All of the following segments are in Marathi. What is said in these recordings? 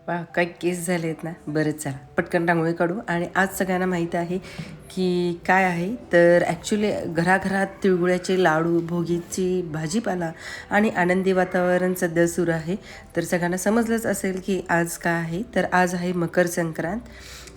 वा काय केस झाले आहेत ना. बरंच चला पटकन रांगोळी काढू. आणि आज सगळ्यांना माहीत आहे की काय आहे तर ॲक्च्युली घराघरात तिळगुळ्याचे लाडू, भोगीची भाजीपाला आणि आनंदी वातावरण सध्या सुरू आहे. तर सगळ्यांना समजलंच असेल की आज काय आहे. तर आज आहे मकर संक्रांत.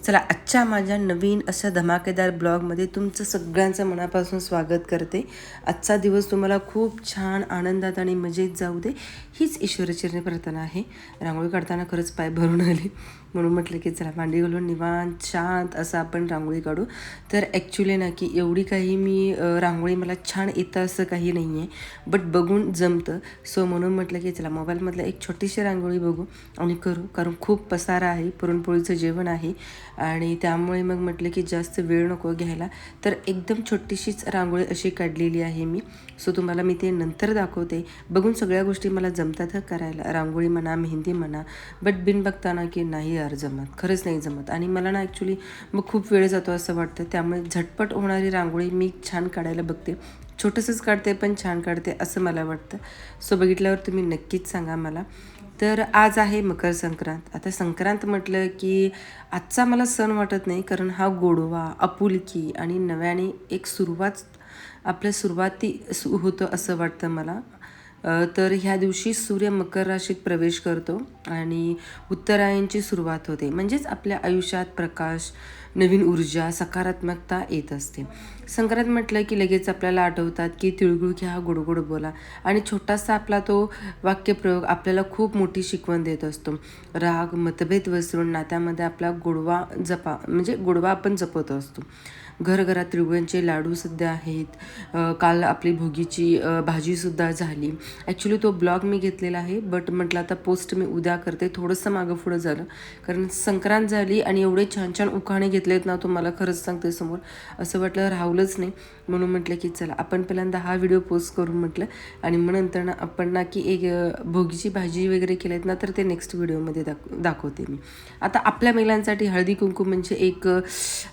चला आजच्या माझ्या नवीन अशा धमाकेदार ब्लॉगमध्ये तुमचं सगळ्यांचं मनापासून स्वागत करते. आजचा दिवस तुम्हाला खूप छान आनंदात आणि मजेत जाऊ दे हीच ईश्वरचरणी प्रार्थना आहे. रांगोळी काढताना खरंच पाय भरून आले म्हणून म्हटलं की चला भांडी घालून निवांत शांत असं आपण रांगोळी काढू. तर ॲक्च्युली ना की एवढी काही मी रांगोळी मला छान येतं असं काही नाही आहे, बट बघून जमतं. सो म्हणून म्हटलं की चला मोबाईलमधलं एक छोटीशी रांगोळी बघू आणि करू, कारण खूप पसारा आहे, पुरणपोळीचं जेवण आहे आणि त्यामुळे मग म्हटलं की जास्त वेळ नको घ्यायला. तर एकदम छोटीशीच रांगोळी अशी काढलेली आहे मी. सो तुम्हाला मी ते नंतर दाखवते. बघून सगळ्या गोष्टी मला जमतात करायला, रांगोळी म्हणा, मेहंदी म्हणा, बट बिन बघताना की नाही यार जमत, खरंच नाही जमत. आणि मला ना ॲक्च्युली मग खूप वेळ जातो असं वाटतं. त्यामुळे झटपट होणारी रांगोळी मी छान काढायला बघते. छोटंसंच काढते पण छान काढते असं मला वाटतं. सो बघितल्यावर तुम्ही नक्कीच सांगा मला. तर आज आहे मकर संक्रांत. आता संक्रांत म्हटलं की आजचा मला सण वाटत नाही, कारण हा गोडवा, आपुलकी आणि नव्याने एक सुरुवात आपल्या सुरुवाती होतं असं वाटतं मला. तर ह्या दिवशी सूर्य मकर राशीत प्रवेश करतो आणि उत्तरायणची सुरुवात होते. म्हणजेच आपल्या आयुष्यात प्रकाश, नवीन ऊर्जा, सकारात्मकता येत असते. संक्रांत म्हटलं की लगेच आपल्याला आठवतात की तिळगुळ घ्या, गोड गोड बोला. आणि छोटासा आपला तो वाक्यप्रयोग आपल्याला खूप मोठी शिकवण देत असतो. राग, मतभेद विसरून नात्यामध्ये आपला गोडवा जपा, म्हणजे गोडवा आपण जपत असतो. घरघरात तिळगुळांचे लाडू सध्या आहेत. काल आपली भोगीची भाजीसुद्धा झाली. ॲक्च्युली तो ब्लॉग मी घेतलेला आहे, बट म्हटलं आता पोस्ट मी उद्या करते. थोडंसं मागं पुढं झालं, कारण संक्रांत झाली आणि एवढे छान छान उखाणे घेतलेत ना, तुम्हाला खरंच सांगते समोर असं वाटलं राहवलंच नाही. म्हणून म्हटलं की चला आपण पहिल्यांदा हा व्हिडिओ पोस्ट करून म्हटलं, आणि मग नंतर ना आपण ना की एक भोगीची भाजी वगैरे केलेत ना, तर ते नेक्स्ट व्हिडिओमध्ये दाखवते मी. आता आपल्या महिलांसाठी हळदी कुंकू म्हणजे एक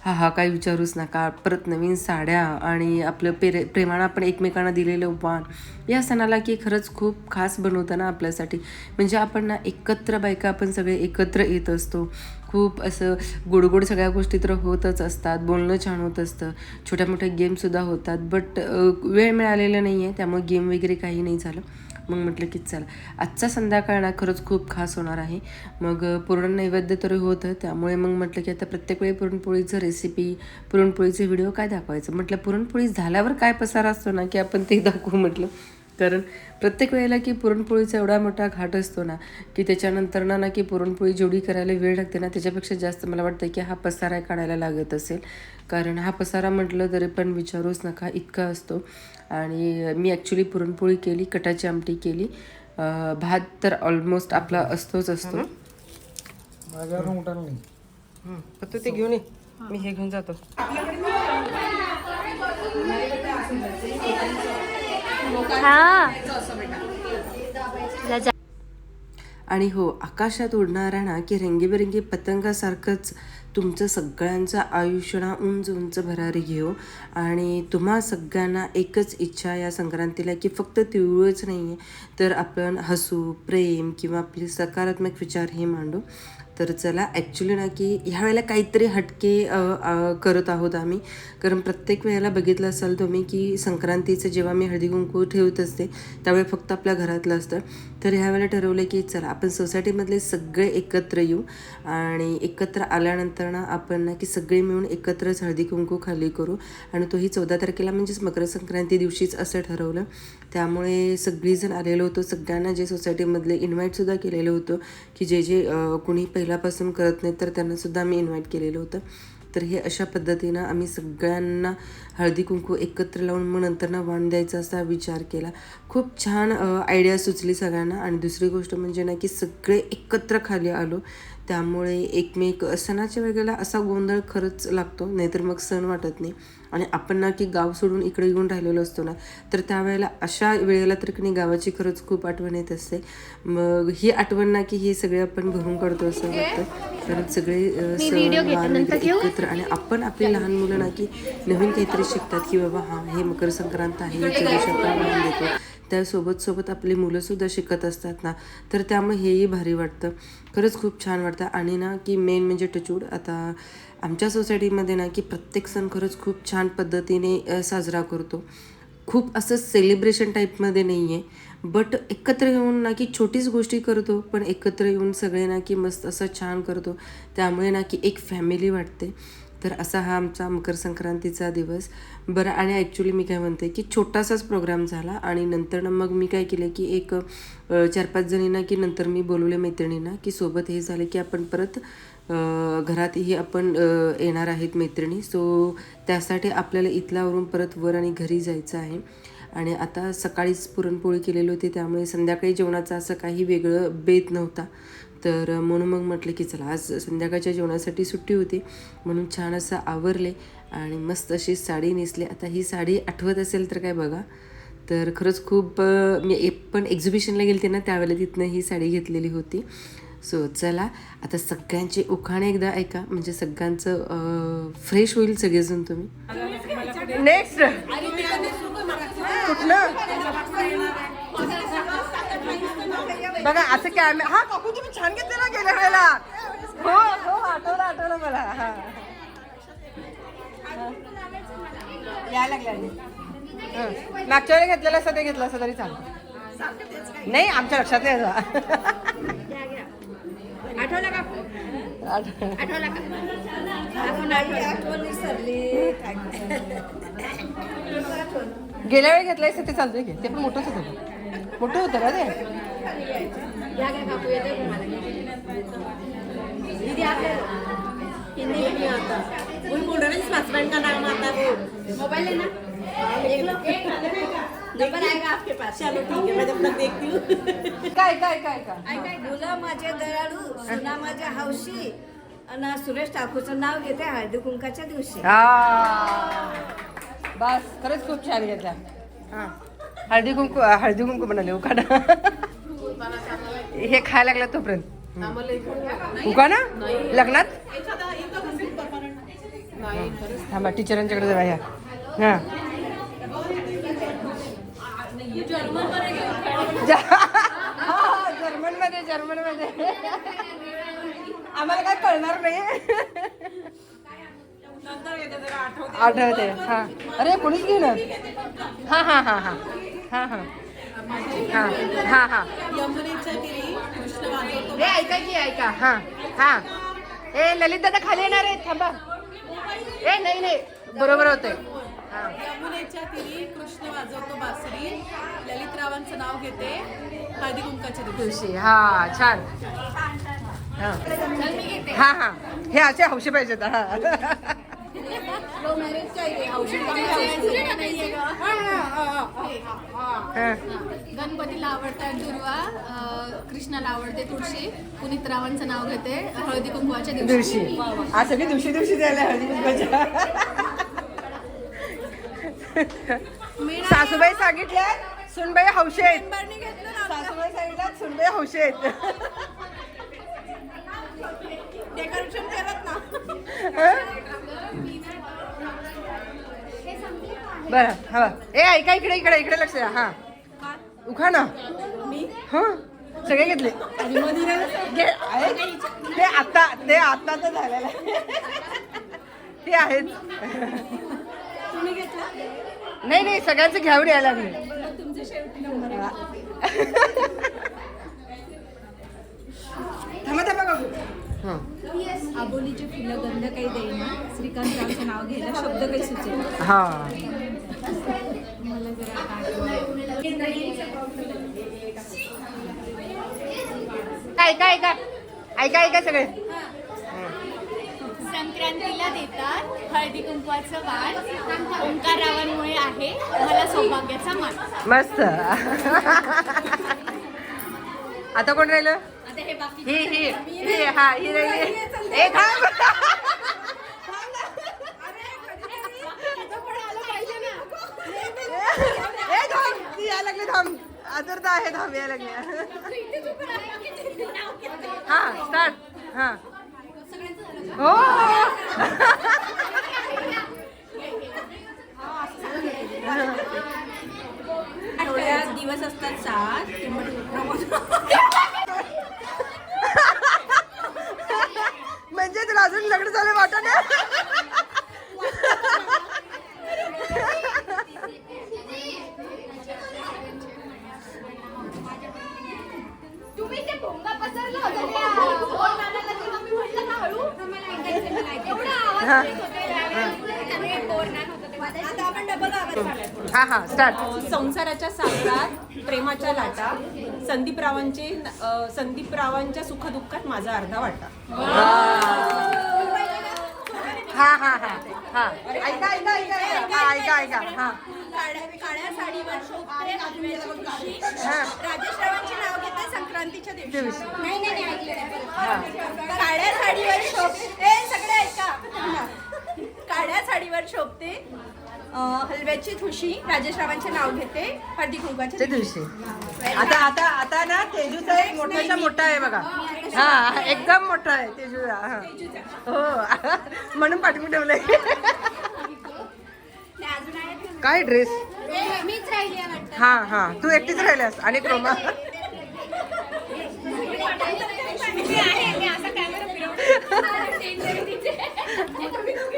हा काय विचारूच नका. परत नवीन साड्या आणि आपलं प्रेमानं आपण एकमेकांना दिलेलं वाण या सणाला की खरंच खूप खास बनवतं ना आपल्यासाठी. म्हणजे आपण ना एकत्र बायका आपण सगळे एकत्र येत असतो. खूप असं गोड सगळ्या गोष्टी तर होतच असतात, बोलणं छान होत असतं, छोट्या मोठ्या गेमसुद्धा होतात. बट वेळ मिळालेला नाही आहे, त्यामुळे गेम वगैरे काही नाही झालं. मग म्हटलं की चला आजचा संध्याकाळ ना खरंच खूप खास होणार आहे. मग पूर्ण नैवेद्य तरी होतं, त्यामुळे मग म्हटलं की आता प्रत्येक वेळी पुरणपोळीचं रेसिपी, पुरणपोळीचे व्हिडिओ काय दाखवायचं. म्हटलं पुरणपोळी झाल्यावर काय पसारा असतो ना की आपण ते दाखवू म्हटलं. कारण प्रत्येक वेळेला की पुरणपोळीचा एवढा मोठा घाट असतो ना की त्याच्यानंतर ना की पुरणपोळी जेवढी करायला वेळ लागते ना त्याच्यापेक्षा जास्त मला वाटतं की हा पसारा काढायला लागत असेल. कारण हा पसारा म्हटलं तरी पण विचारूच नका इतका असतो. आणि मी ॲक्च्युली पुरणपोळी केली, कटाची आमटी केली, भात तर ऑलमोस्ट आपला असतोच असतो. फक्त ते घेऊन ये, मी हे घेऊन जातो. आणि हो, आकाशात उडणारा ना की रंगीबेरंगी पतंगासारखंच तुमचं सगळ्यांचं आयुष्य ना उंच उंच भरारी घेऊ. आणि तुम्हा सगळ्यांना एकच इच्छा या संक्रांतीला की फक्त तिळगुळच नाही आहे, तर आपण हसू, प्रेम किंवा आपले सकारात्मक विचार हे मांडू. तर चला ॲक्च्युली ना की ह्या वेळेला काहीतरी हटके करत आहोत आम्ही. कारण प्रत्येक वेळेला बघितलं असाल तुम्ही की संक्रांतीचं जेव्हा मी हळदी कुंकू ठेवत असते त्यावेळी फक्त आपल्या घरातलं असतं. तर ह्या वेळेला ठरवलं की चला आपण सोसायटीमधले सगळे एकत्र येऊ आणि एकत्र आल्यानंतर ना आपण ना की सगळे मिळून एकत्रच हळदी कुंकू खाली करू. आणि तोही 14 तारखेला म्हणजेच मकर संक्रांती दिवशीच असं ठरवलं. त्यामुळे सगळीजण आलेलो होतो, सगळ्यांना जे सोसायटीमधले इन्व्हाइटसुद्धा केलेलं होतं की जे कोणी पहिल्यापासून करत नाही तर त्यांनासुद्धा आम्ही इन्व्हाइट केलेलं होतं. तर हे अशा पद्धतीनं आम्ही सगळ्यांना हळदी कुंकू एकत्र लावून मग नंतर वाण द्यायचा असा विचार केला. खूप छान आयडिया सुचली सगळ्यांना. आणि दुसरी गोष्ट म्हणजे ना की सगळे एकत्र खाली आलो, त्यामुळे एकमेक सणाच्या वेळेला असा गोंधळ खरंच लागतो, नाहीतर मग सण वाटत नाही. आणि आपण ना की गाव सोडून इकडे येऊन राहिलेलो असतो ना, तर त्यावेळेला अशा वेळेला तर की नाही गावाची खरंच खूप आठवण येत असते. मग ही आठवण ना की हे सगळे आपण भरून काढतो असं वाटतं. कारण सगळे सण वार वगैरे एकत्र, आणि आपण आपली लहान मुलं ना की नवीन काहीतरी शिकतात की बाबा हां हे मकर संक्रांत आहे, याच्या दिवशी आपण वाण देतो. त्यासोबत आपली मुलंसुद्धा शिकत असतात ना, तर त्यामुळे हेही भारी वाटतं. खरंच खूप छान वाटतं. आणि ना की मेन म्हणजे टचवूड आता आमच्या सोसायटीमध्ये ना की प्रत्येक सण खरंच खूप छान पद्धतीने साजरा करतो. खूप असं सेलिब्रेशन टाईपमध्ये नाही आहे, बट एकत्र येऊन ना की छोटीच गोष्टी करतो, पण एकत्र येऊन सगळे ना की मस्त असं छान करतो. त्यामुळे ना की एक फॅमिली वाटते. तर असा हा आमचा मकर संक्रांतीचा दिवस. बरं, आणि ॲक्च्युली मी काय म्हणते की छोटासाच प्रोग्राम झाला आणि नंतर मग मी काय केलं की एक 4-5 जणींना की नंतर मी बोलवले मैत्रिणींना की सोबत हे झालं की आपण परत घरातही आपण येणार आहेत मैत्रिणी. सो त्यासाठी आपल्याला इथल्यावरून परत वर आणि घरी जायचं आहे. आणि आता सकाळीच पुरणपोळी केलेली होती, त्यामुळे संध्याकाळी जेवणाचा असं काही वेगळं बेत नव्हता. तर म्हणून मग म्हटलं की चला आज संध्याकाळच्या जेवणासाठी सुट्टी होती, म्हणून छान असं आवरले आणि मस्त अशी साडी नेसली. आता ही साडी आठवत असेल तर काय बघा, तर खरंच खूप मी पण एक्झिबिशनला गेले ना त्यावेळेला तिथनं ही साडी घेतलेली होती. सो चला आता सगळ्यांचे उखाणे एकदा ऐका, म्हणजे सगळ्यांचं फ्रेश होईल सगळेजण तुम्ही. नेक्स्ट कुठलं बघा असं काय हा काकू तुम्ही छान घेतलं ना गेल्या वेळेला. हो हो आठवलं मला. हा यायला लागल्या मागच्या वेळी घेतलेलं असं ते घेतलं असं तरी चालतं. नाही आमच्या लक्षात नाही आठवला का? गेल्या वेळी घेतलंय ते चालतंय की, ते पण मोठंच होतं. मोठं होतं का ते? हिंदी आता हस्बैंड का नाम आता वो मोबाइल है ना, नंबर आएगा आपके पास. चलो ठीक है, मैं जब तक देखती हूँ. काय मुलं माझे दयाळू, सुना माझ्या हौशी, आणि सुरेश ठाकूरचं नाव घेते हळदी कुंकाच्या दिवशी. बस खरंच खूप छान घेतल्या. हां हळदी कुंकू म्हणाले उखाणा. हे खायला लागलं तोपर्यंत उखाणा लग्नात. थांबा टीचरांच्याकडे जाऊया ह्या. हां जर्मनमध्ये आम्हाला काय कळणार नाही. आठवते. हां अरे कोणीच घेणार. हां हां हां हां हां हां हां हां हां हे ऐका की ऐका. हां हां ए ललित दादा खाली येणार आहे थांबा. ए नाही बरोबर होते. यमुनेच्या तिरी कृष्ण वाजवतो बासरी, ललितरावांचं नाव घेते हळदी कुंकाच्या दिवशी. हा छान. हां हां हे असे हौशी पाहिजेत. गणपतीला आवडतात दुर्वा, कृष्णाला आवडते तुळशी, पुनीतरावांचं नाव घेते हळदी कुंकवाच्या दिवशी. आज सगळी दिवशी द्यायला हळदी कुंकवाच्या. सासूबाई सांगितल्या सुनबाई हौशी आहेत. सासूबाई सांगितल्या सुनबाई हौशी आहेत. डेकोरेशन करत ना. बरं हा ए ऐका इकडे लक्ष द्या. हा उखाणा हा सगळे घेतले. ते आता तर झालेलं ते आहेच. नाही सगळ्यांचं घ्यावं यायला लागले. थांबा काकू. हां आबोलीचे फुलं गंध काही देईना, श्रीकांतरावचं नाव घ्यायला शब्द काही सुचेल. हां मला जरा ऐका सगळे. संक्रांतीला देतात हळदी कुंकवाचं वाण, ओंकाररावांमुळे आहे मला सौभाग्याचा मान. मस्त. आता कोण राहिलं? आता हे बाकी ही हा ही राहिली. ए थांब. ती यायला लागली. थांब आदरता आहे. थांब यायला लागली. हा स्टार्ट. हा हो आठवड्यात दिवस असतात 7. म्हणजे तुला अजून लग्न झालं वाटत नाही. तुम्ही ते भोंगा पसरला होता त्या बोल नानाला तेव्हा मी म्हटलं ना हळू एवढा आवाज येत होता त्यामुळे बोर नान होतं तेव्हा. आता आपण डबल आवाज झाला. हा हा स्टार्ट. संसाराच्या सागरात प्रेमाच्या लाटा, संदीप रावांच्या सुखदुःखात माझा अर्धा वाटा. हा हा हा हा ऐका ऐका ऐका ऐका ऐका ऐका हा काळ्या साडीवर शोभते राजवेची ठुशी. हा. राजेश रावांचे नाव घेते संक्रांतीच्या दिवशी. दिवशी. नाही ऐकलं. काळ्या साडीवर शोभते सगळे ऐका. काळ्या साडीवर शोभते हलव्याची ठुशी. राजेश रावांचे नाव घेते हळदी कुंकवाच्या ते दिवशी. आता आता आता ना तेजूचा एक मोठाच्या मोठा आहे बघा. हा एकदम मोठा आहे तेजूचा. हा. हो म्हणून पाठवून ठेवलंय. काय ड्रेस. मीच राहिली आहे वाटतं. हा हा तू एकटीच राहिल्यास आणि क्रोमा.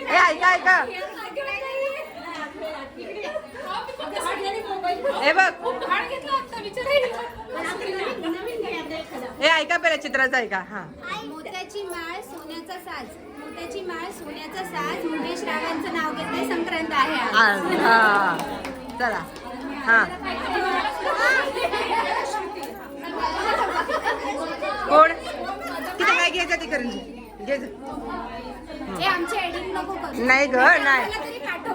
ए ऐका ऐका ए बघ ए ऐका पहिल्या चित्राचं ऐका. हा मोत्याची माळ सोन्याचा साज. मोत्याची माळ सोन्याचा साज. मुकेश रावांचं नाव घेते संक्रांत आहे आज. हा चला हा कोण तिथे काय घ्यायचं ते करून घे. हे आमची एडिट नको करू. नाही ग नाही मला तरी पाठव.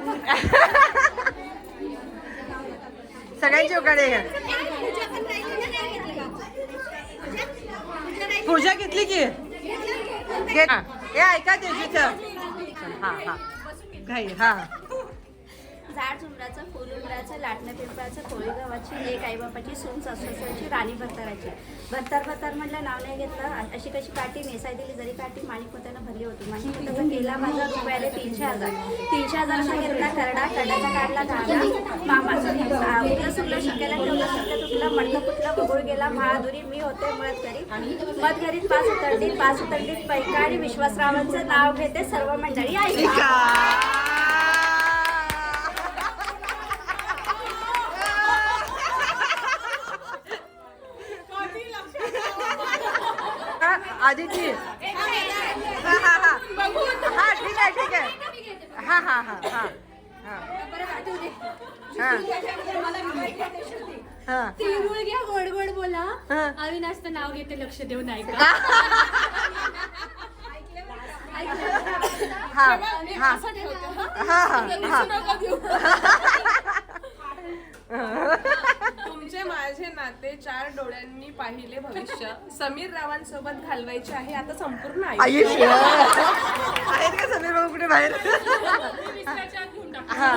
सगळ्यांची उकाडे घ्या. पूजा घेतली की घे. हा. ए ऐका तेजूचं. हा हा घाई हा झाड झुमराचं फुल उमराचं लाटणं पिंपळाचं कोळी गावाची लेक आईबापाची सून सासूची राणी भरताराची. भरतार म्हटलं नाव नाही घेतलं. अशी कशी काठी नेसाय दिली जरी काठी माणिक होत्यानं भरली होती. माणिक होत्याचा केला माझा रुपयाला 300,000. 300,000चा घेतला करडा. करडाचा काढला धागा. मामाचं उरलं सुरलं शिकायला ठेवलं सुटलं तुटलं मडकं फुटलं बघूळ गेला महादुरी. मी होते मत घरी. मत घरीत 5 उतरडीत पैका आणि विश्वासरावांचं नाव घेते सर्व मंडळी ऐका. आदिती हा हा हा हा ठीक आहे हा हा हा हा हा तिळगुळ घ्या गोड गोड बोला. हा. अविनाशचं नाव घेते लक्ष देऊन ऐका. हा हा हा हा तुमचे माझे नाते 4 डोळ्यांनी पाहिले भविष्य. समीर रावांसोबत घालवायचे आहे आता संपूर्ण आयुष्य. आहेत का समीर बाबू कुठे बाहेर. हा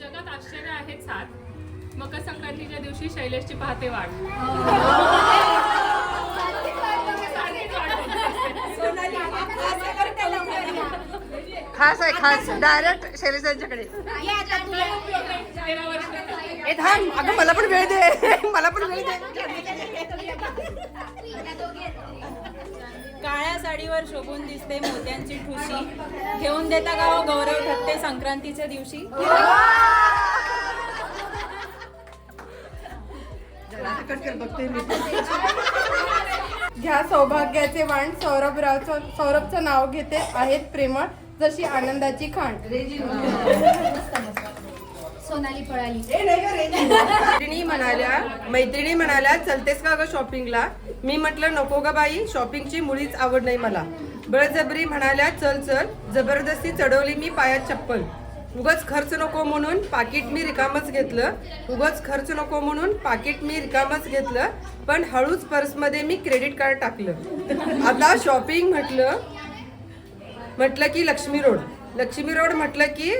जगात आश्चर्य आहेत 7. मकर संक्रांतीच्या दिवशी शैलेशची पाहते वाढ. खास आहे खास डायरेक्ट शैलेशांच्याकडे. ए थांब अगं मला पण वेळ दे. मला पण वेळ दे. काळ्या साडीवर शोभून दिसते मोत्यांची ठुशी. घेऊन देता गाव गौरव ठरते संक्रांतीच्या दिवशी. घ्या सौभाग्याचे वाण. सौरभचं नाव घेते आहेत प्रेमळ जशी आनंदाची खाण. सोनाली पळाली. मैत्रिणी म्हणाल्या चलतेस का ग शॉपिंगला. मी म्हटलं नको ग बाई शॉपिंगची मुळीच आवड नाही मला. बळजबरी म्हणाल्या चल चल. जबरदस्ती चढवली मी पायात चप्पल. उगाच खर्च नको म्हणून पाकिट मी रिकामच घेतलं. पण हळूच पर्समध्ये मी क्रेडिट कार्ड टाकलं. आता शॉपिंग म्हटलं की लक्ष्मी रोड म्हटलं की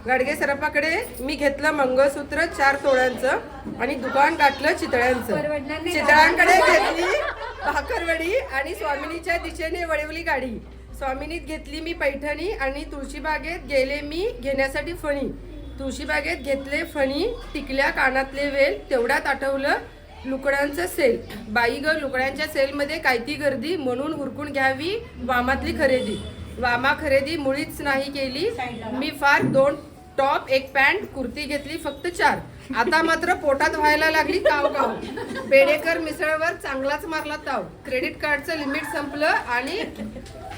गाडगे सराफाकडे मी घेतलं मंगळसूत्र 4 तोळ्यांचं आणि दुकान गाठलं चितळ्यांकडे घेतली भाकरवडी आणि स्वामिनीच्या दिशेने वळवली गाडी. स्वामिनीत घेतली मी पैठणी आणि तुळशीबागेत गेले मी घेण्यासाठी फणी. तुळशीबागेत घेतले फणी, टिकल्या कानातले वेल, तेवढ्यात आठवलं लुकड्यांचं सेल. बाई ग लुकड्यांच्या सेलमध्ये काय ती गर्दी, म्हणून उरकून घ्यावी वामातली खरेदी. वामा खरेदी मुळीच नाही केली मी फार. 2 टॉप 1 पॅन्ट, कुर्ती घेतली फक्त 4. आता मात्र पोटात व्हायला लागली काव काव. बेडेकर मिसळवर चांगलाच मारला ताव. क्रेडिट कार्डचं लिमिट संपलं आणि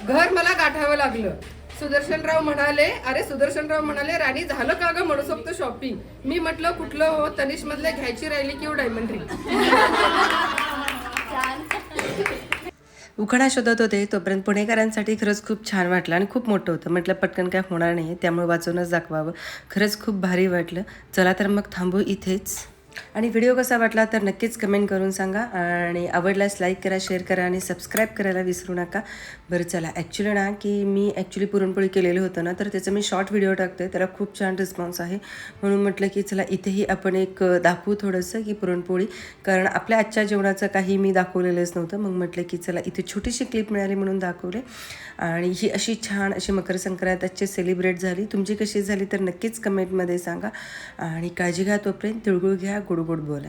घर मला गाठावं लागलं. सुदर्शनराव म्हणाले राणी झालं का ग मनसोक्त शॉपिंग. मी म्हटलं कुठलं हो, तनिष मधले घ्यायची राहिली की डायमंड रिंग. उखाणा शोधत होते तोपर्यंत पुणेकरांसाठी खरंच खूप छान वाटलं आणि खूप मोठं होतं. म्हटलं पटकन काय होणार नाही, त्यामुळे वाचूनच दाखवावं. खरंच खूप भारी वाटलं. चला तर मग थांबू इथेच. आणि व्हिडिओ कसा वाटला तर नक्कीच कमेंट करून सांगा. आणि आवडल्यास लाईक करा, शेअर करा आणि सबस्क्राईब करायला विसरू नका. बरं चला, ॲक्च्युली ना की मी पुरणपोळी केलेलं होतं ना, तर त्याचं मी शॉर्ट व्हिडिओ टाकते. त्याला खूप छान रिस्पॉन्स आहे, म्हणून म्हटलं की चला इथेही आपण एक दाखवू थोडंसं की पुरणपोळी. कारण आपल्या आजच्या जेवणाचं काही मी दाखवलेलंच नव्हतं. मग म्हटलं की चला इथे छोटीशी क्लिप मिळाली म्हणून दाखवले. आणि ही अशी छान अशी मकर संक्रांत आजची सेलिब्रेट झाली. तुमची कशी झाली तर नक्कीच कमेंटमध्ये सांगा. आणि काळजी घ्या, तोपर्यंत तिळगुळ घ्या, गोड गोड बोला.